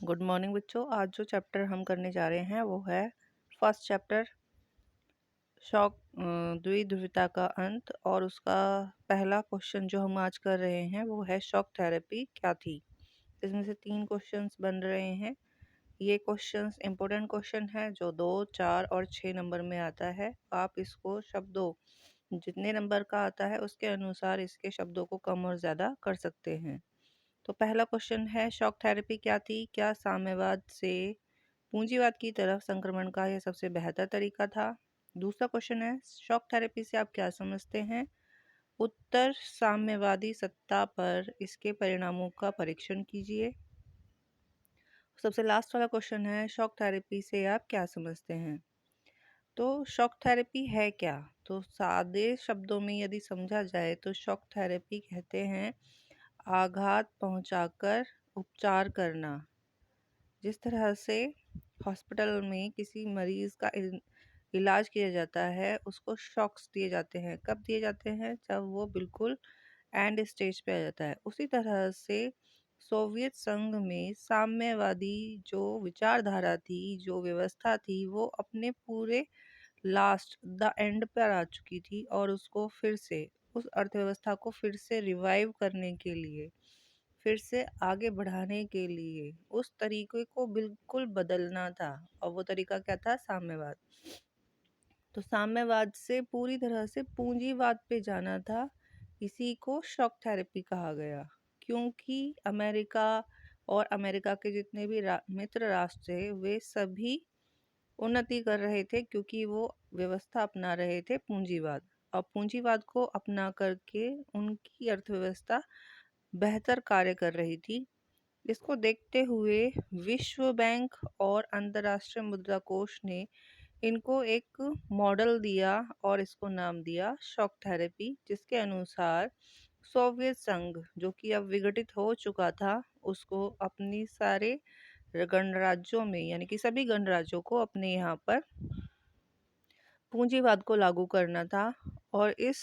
Good morning बच्चों। आज जो चैप्टर हम करने जा रहे हैं वो है फर्स्ट चैप्टर शॉक द्विध्रुवता का अंत। और उसका पहला क्वेश्चन जो हम आज कर रहे हैं वो है शॉक थेरेपी क्या थी। इसमें से 3 क्वेश्चंस बन रहे हैं। ये क्वेश्चंस इंपॉर्टेंट क्वेश्चन है जो 2, 4 और 6 नंबर में आता है। आप इसको शब्दों जितने नंबर का आता है उसके अनुसार इसके शब्दों को कम और ज़्यादा कर सकते हैं। तो पहला क्वेश्चन है शॉक थेरेपी क्या थी? क्या साम्यवाद से पूंजीवाद की तरफ संक्रमण का यह सबसे बेहतर तरीका था? दूसरा क्वेश्चन है शॉक थेरेपी से आप क्या समझते हैं? उत्तर साम्यवादी सत्ता पर इसके परिणामों का परीक्षण कीजिए। सबसे लास्ट वाला क्वेश्चन है शॉक थेरेपी से आप क्या समझते हैं? तो शॉक थेरेपी है क्या? तो सादे शब्दों में यदि समझा जाए तो शॉक थेरेपी कहते हैं आघात पहुंचाकर उपचार करना। जिस तरह से हॉस्पिटल में किसी मरीज का इलाज किया जाता है उसको शॉक्स दिए जाते हैं। कब दिए जाते हैं? जब वो बिल्कुल एंड स्टेज पे आ जाता है। उसी तरह से सोवियत संघ में साम्यवादी जो विचारधारा थी, जो व्यवस्था थी, वो अपने पूरे लास्ट द एंड पर आ चुकी थी और उसको फिर से उस अर्थव्यवस्था को फिर से रिवाइव करने के लिए, फिर से आगे बढ़ाने के लिए उस तरीके को बिल्कुल बदलना था। और वो तरीका क्या था? साम्यवाद। तो साम्यवाद से पूरी तरह से पूंजीवाद पे जाना था। इसी को शॉक थेरेपी कहा गया, क्योंकि अमेरिका और अमेरिका के जितने भी मित्र राष्ट्र थे वे सभी उन्नति कर रहे थे, क्योंकि वो व्यवस्था अपना रहे थे पूंजीवाद। और पूंजीवाद को अपना करके उनकी अर्थव्यवस्था बेहतर कार्य कर रही थी। इसको देखते हुए विश्व बैंक और अंतर्राष्ट्रीय मुद्रा कोष ने इनको एक मॉडल दिया और इसको नाम दिया शॉक थेरेपी, जिसके अनुसार सोवियत संघ, जो कि अब विघटित हो चुका था, उसको अपनी सारे गणराज्यों में, यानी कि सभी गणराज्यों को अपने यहाँ पर पूंजीवाद को लागू करना था। और इस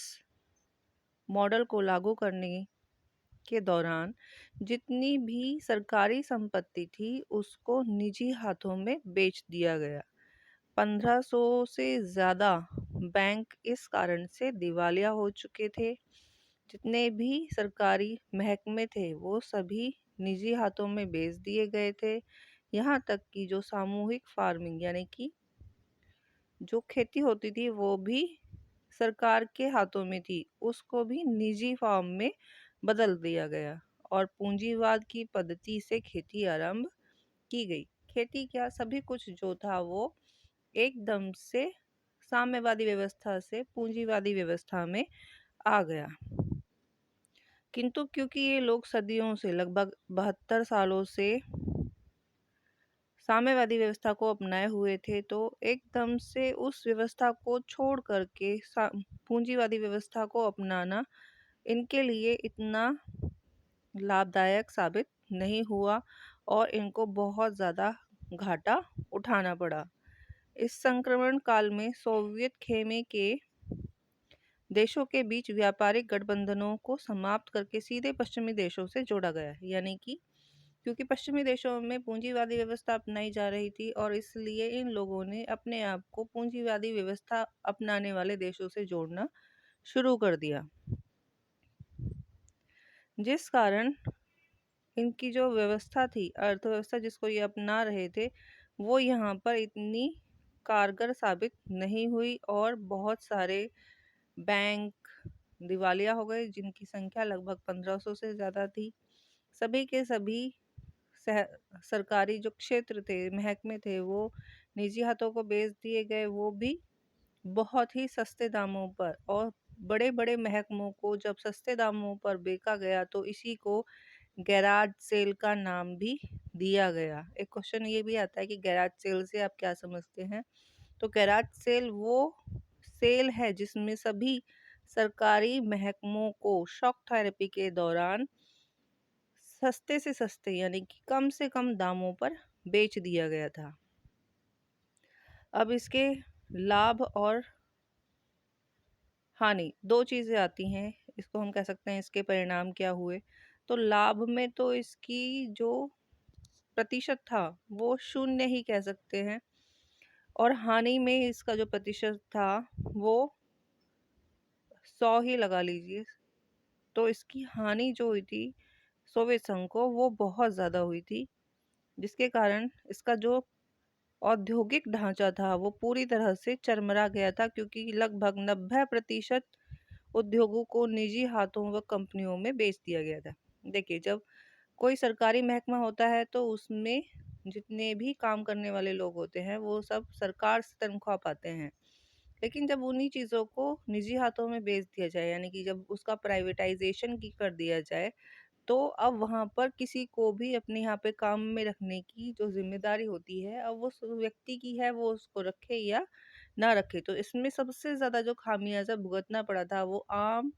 मॉडल को लागू करने के दौरान जितनी भी सरकारी संपत्ति थी उसको निजी हाथों में बेच दिया गया। 1500 से ज़्यादा बैंक इस कारण से दिवालिया हो चुके थे। जितने भी सरकारी महकमे थे वो सभी निजी हाथों में बेच दिए गए थे। यहाँ तक कि जो सामूहिक फार्मिंग, यानी कि जो खेती होती थी, वो भी सरकार के हाथों में थी, उसको भी निजी फार्म में बदल दिया गया और पूंजीवाद की पद्धति से खेती आरंभ की गई। खेती क्या, सभी कुछ जो था वो एकदम से साम्यवादी व्यवस्था से पूंजीवादी व्यवस्था में आ गया। किंतु क्योंकि ये लोग सदियों से, लगभग 72 सालों से साम्यवादी व्यवस्था को अपनाए हुए थे, तो एकदम से उस व्यवस्था को छोड़ करके पूंजीवादी व्यवस्था को अपनाना इनके लिए इतना लाभदायक साबित नहीं हुआ और इनको बहुत ज़्यादा घाटा उठाना पड़ा। इस संक्रमण काल में सोवियत खेमे के देशों के बीच व्यापारिक गठबंधनों को समाप्त करके सीधे पश्चिमी देशों से जोड़ा गया। यानी कि क्योंकि पश्चिमी देशों में पूंजीवादी व्यवस्था अपनाई जा रही थी और इसलिए इन लोगों ने अपने आप को पूंजीवादी व्यवस्था अपनाने वाले देशों से जोड़ना शुरू कर दिया, जिस कारण इनकी जो व्यवस्था थी, अर्थव्यवस्था जिसको ये अपना रहे थे, वो यहाँ पर इतनी कारगर साबित नहीं हुई और बहुत सारे बैंक दिवालिया हो गए, जिनकी संख्या लगभग 1500 से ज़्यादा थी। सभी के सभी सरकारी जो क्षेत्र थे, महकमे थे, वो निजी हाथों को बेच दिए गए, वो भी बहुत ही सस्ते दामों पर। और बड़े बड़े महकमों को जब सस्ते दामों पर बेचा गया तो इसी को गैराज सेल का नाम भी दिया गया। एक क्वेश्चन ये भी आता है कि गैराज सेल से आप क्या समझते हैं? तो गैराज सेल वो सेल है जिसमें सभी सरकारी महकमों को शॉक थेरेपी के दौरान सस्ते से सस्ते, यानी कि कम से कम दामों पर बेच दिया गया था। अब इसके लाभ और हानि, दो चीज़ें आती हैं। इसको हम कह सकते हैं इसके परिणाम क्या हुए। तो लाभ में तो इसकी जो प्रतिशत था वो 0 ही कह सकते हैं, और हानि में इसका जो प्रतिशत था वो 100 ही लगा लीजिए। तो इसकी हानि जो हुई थी सोवियत संघ को, वो बहुत ज़्यादा हुई थी, जिसके कारण इसका जो औद्योगिक ढांचा था वो पूरी तरह से चरमरा गया था, क्योंकि लगभग 90% उद्योगों को निजी हाथों व कंपनियों में बेच दिया गया था। देखिए, जब कोई सरकारी महकमा होता है तो उसमें जितने भी काम करने वाले लोग होते हैं वो सब सरकार से तनख्वाह पाते हैं। लेकिन जब उन्हीं चीज़ों को निजी हाथों में बेच दिया जाए, यानी कि जब उसका प्राइवेटाइजेशन की कर दिया जाए, तो अब वहाँ पर किसी को भी अपने यहाँ पे काम में रखने की जो जिम्मेदारी होती है, अब वो उस व्यक्ति की है, वो उसको रखे या ना रखे। तो इसमें सबसे ज़्यादा जो खामियाजा भुगतना पड़ा था वो आम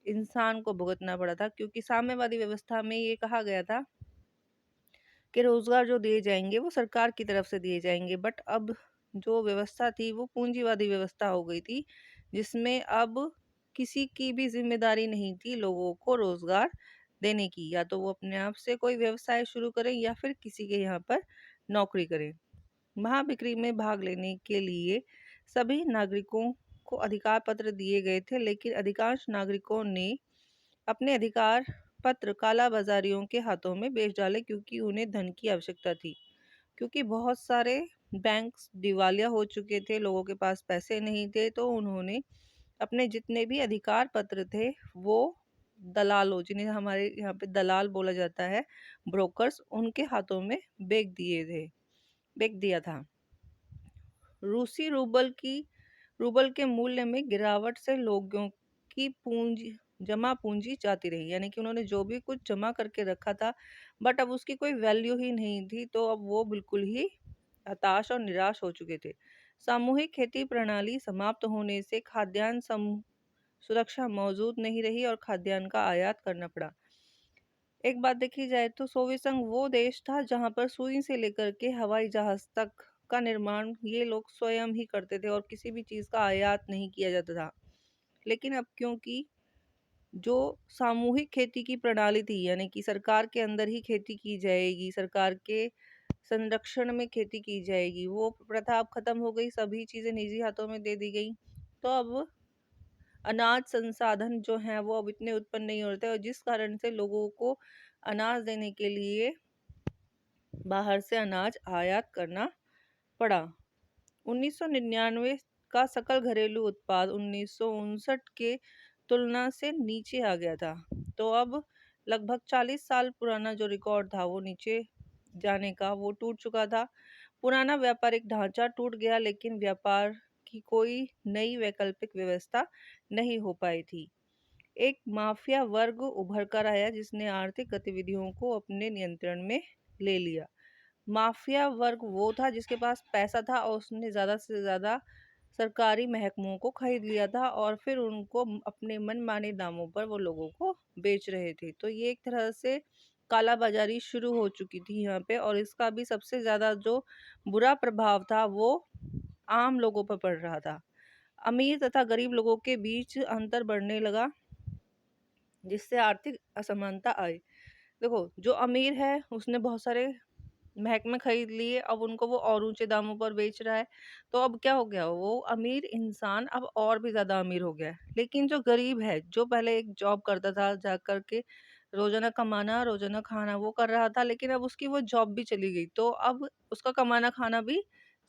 इंसान को भुगतना पड़ा था, क्योंकि साम्यवादी व्यवस्था में ये कहा गया था कि रोजगार जो दिए जाएंगे वो सरकार की तरफ से दिए जाएंगे। बट अब जो व्यवस्था थी वो पूंजीवादी व्यवस्था हो गई थी, जिसमें अब किसी की भी जिम्मेदारी नहीं थी लोगों को रोजगार देने की। या तो वो अपने आप से कोई व्यवसाय शुरू करें या फिर किसी के यहाँ पर नौकरी करें। महाबिक्री में भाग लेने के लिए सभी नागरिकों को अधिकार पत्र दिए गए थे, लेकिन अधिकांश नागरिकों ने अपने अधिकार पत्र काला बाजारियों के हाथों में बेच डाले, क्योंकि उन्हें धन की आवश्यकता थी। क्योंकि बहुत सारे बैंक्स दिवालिया हो चुके थे, लोगों के पास पैसे नहीं थे, तो उन्होंने अपने जितने भी अधिकार पत्र थे वो दलालों, जिन्हें हमारे यहाँ पे दलाल बोला जाता है, ब्रोकर्स, उनके हाथों में बेच दिया था। रूसी रूबल के मूल्य में गिरावट से लोगों की जमा पूंजी जाती रही, यानी कि उन्होंने जो भी कुछ जमा करके रखा था बट अब उसकी कोई वैल्यू ही नहीं थी, तो अब वो बिल्कुल ही हताश और निराश हो चुके थे। सामूहिक खेती प्रणाली समाप्त होने से खाद्यान्न सुरक्षा मौजूद नहीं रही और खाद्यान्न का आयात करना पड़ा। एक बात देखी जाए तो सोवियत संघ वो देश था जहां पर सुई से लेकर के हवाई जहाज तक का निर्माण ये लोग स्वयं ही करते थे और किसी भी चीज का आयात नहीं किया जाता था। लेकिन अब क्योंकि जो सामूहिक खेती की प्रणाली थी, यानी कि सरकार के अंदर ही खेती की जाएगी, सरकार के संरक्षण में खेती की जाएगी, वो प्रथा अब खत्म हो गई, सभी चीजें निजी हाथों में दे दी गई। तो अब अनाज संसाधन जो हैं वो अब इतने उत्पन्न नहीं होते, और जिस कारण से लोगों को अनाज देने के लिए बाहर से अनाज आयात करना पड़ा। 1999 का सकल घरेलू उत्पाद 1959 के तुलना से नीचे आ गया था। तो अब लगभग 40 साल पुराना जो रिकॉर्ड था वो नीचे जाने का वो टूट चुका था। पुराना व्यापारिक ढांचा टूट गया, लेकिन व्यापार की कोई नई वैकल्पिक व्यवस्था नहीं हो पाई थी। एक माफिया वर्ग उभर कर आया जिसने आर्थिक गतिविधियों को अपने नियंत्रण में ले लिया। माफिया वर्ग वो था जिसके पास पैसा था और उसने ज़्यादा से ज़्यादा सरकारी महकमों को खरीद लिया था और फिर उनको अपने मनमाने दामों पर वो लोगों को बेच रहे थे। तो ये एक तरह से काला बाजारी शुरू हो चुकी थी यहाँ पे, और इसका भी सबसे ज़्यादा जो बुरा प्रभाव था वो आम लोगों पर पड़ रहा था। अमीर तथा गरीब लोगों के बीच अंतर बढ़ने लगा, जिससे आर्थिक असमानता आई। देखो, जो अमीर है उसने बहुत सारे महकमे खरीद लिए, अब उनको वो और ऊंचे दामों पर बेच रहा है। तो अब क्या हो गया, वो अमीर इंसान अब और भी ज्यादा अमीर हो गया है। लेकिन जो गरीब है, जो पहले एक जॉब करता था जा करके रोजाना कमाना रोजाना खाना वो कर रहा था, लेकिन अब उसकी वो जॉब भी चली गई, तो अब उसका कमाना खाना भी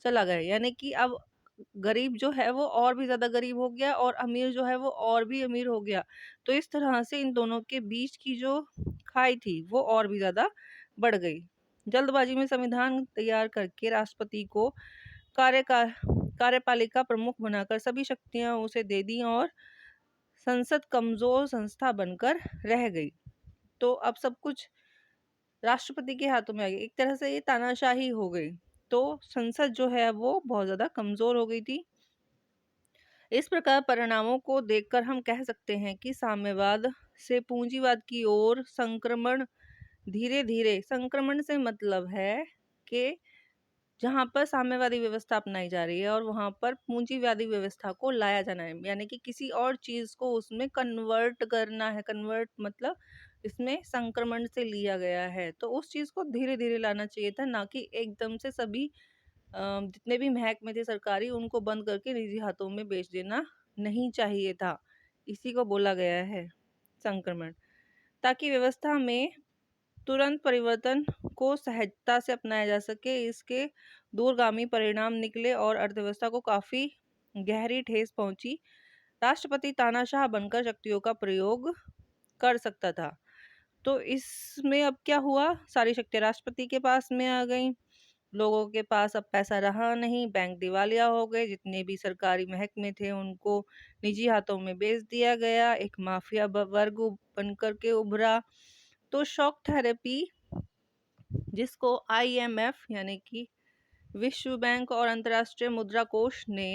चला गया। यानी कि अब गरीब जो है वो और भी ज्यादा गरीब हो गया और अमीर जो है वो और भी अमीर हो गया। तो इस तरह से इन दोनों के बीच की जो खाई थी वो और भी ज्यादा बढ़ गई। जल्दबाजी में संविधान तैयार करके राष्ट्रपति को कार्यकार कार्यपालिका प्रमुख बनाकर सभी शक्तियां उसे दे दी और संसद कमजोर संस्था बनकर रह गई। तो अब सब कुछ राष्ट्रपति के हाथों में आ गया, एक तरह से ये तानाशाही हो गई। तो संसद जो है वो बहुत ज्यादा कमजोर हो गई थी। इस प्रकार परिणामों को देखकर हम कह सकते हैं कि साम्यवाद से पूंजीवाद की ओर संक्रमण धीरे धीरे, संक्रमण से मतलब है कि जहां पर साम्यवादी व्यवस्था अपनाई जा रही है और वहां पर पूंजीवादी व्यवस्था को लाया जाना है, यानी कि किसी और चीज को उसमें कन्वर्ट करना है। कन्वर्ट मतलब इसमें संक्रमण से लिया गया है। तो उस चीज़ को धीरे-धीरे लाना चाहिए था, ना कि एकदम से सभी जितने भी महकमे थे सरकारी उनको बंद करके निजी हाथों में बेच देना नहीं चाहिए था। इसी को बोला गया है संक्रमण। ताकि व्यवस्था में तुरंत परिवर्तन को सहजता से अपनाया जा सके, इसके दूरगामी परिणाम निकले और अर्थव्यवस्था को काफ़ी गहरी ठेस पहुंची। राष्ट्रपति तानाशाह बनकर शक्तियों का प्रयोग कर सकता था। तो इसमें अब क्या हुआ, सारी शक्तियां राष्ट्रपति के पास में आ गई। लोगों के पास अब पैसा रहा नहीं, बैंक दिवालिया हो गए, जितने भी सरकारी महकमे थे उनको निजी हाथों में बेच दिया गया, एक माफिया वर्ग बनकर के उभरा। तो शॉक थेरेपी, जिसको IMF यानी कि विश्व बैंक और अंतर्राष्ट्रीय मुद्रा कोष ने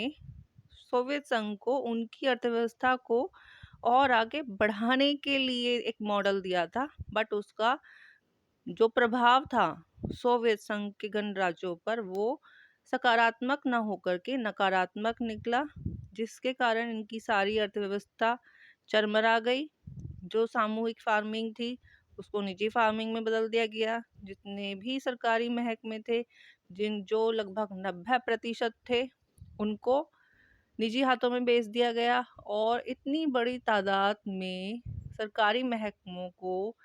सोवियत संघ को उनकी अर्थव्यवस्था को और आगे बढ़ाने के लिए एक मॉडल दिया था, बट उसका जो प्रभाव था सोवियत संघ के गणराज्यों पर वो सकारात्मक न होकर के नकारात्मक निकला, जिसके कारण इनकी सारी अर्थव्यवस्था चरमरा गई। जो सामूहिक फार्मिंग थी उसको निजी फार्मिंग में बदल दिया गया। जितने भी सरकारी महकमे थे जो लगभग 90% थे उनको निजी हाथों में बेच दिया गया, और इतनी बड़ी तादाद में सरकारी महकमों को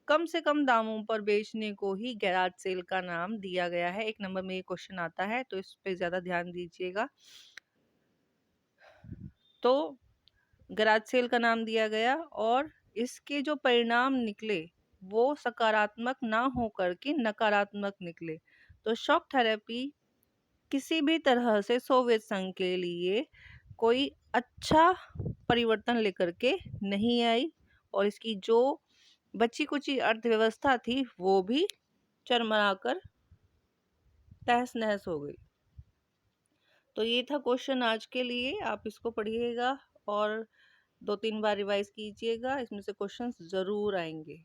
कम से कम दामों पर बेचने को ही गैराज सेल का नाम दिया गया है। 1 नंबर में ये क्वेश्चन आता है, तो इस पे ज़्यादा ध्यान दीजिएगा। तो गैराज सेल का नाम दिया गया और इसके जो परिणाम निकले वो सकारात्मक ना होकर के नकारात्मक निकले। तो शॉक थेरेपी किसी भी तरह से सोवियत संघ के लिए कोई अच्छा परिवर्तन लेकर के नहीं आई, और इसकी जो बची कुची अर्थव्यवस्था थी वो भी चरमराकर तहस नहस हो गई। तो ये था क्वेश्चन आज के लिए। आप इसको पढ़िएगा और 2-3 बार रिवाइज कीजिएगा, इसमें से क्वेश्चंस ज़रूर आएंगे।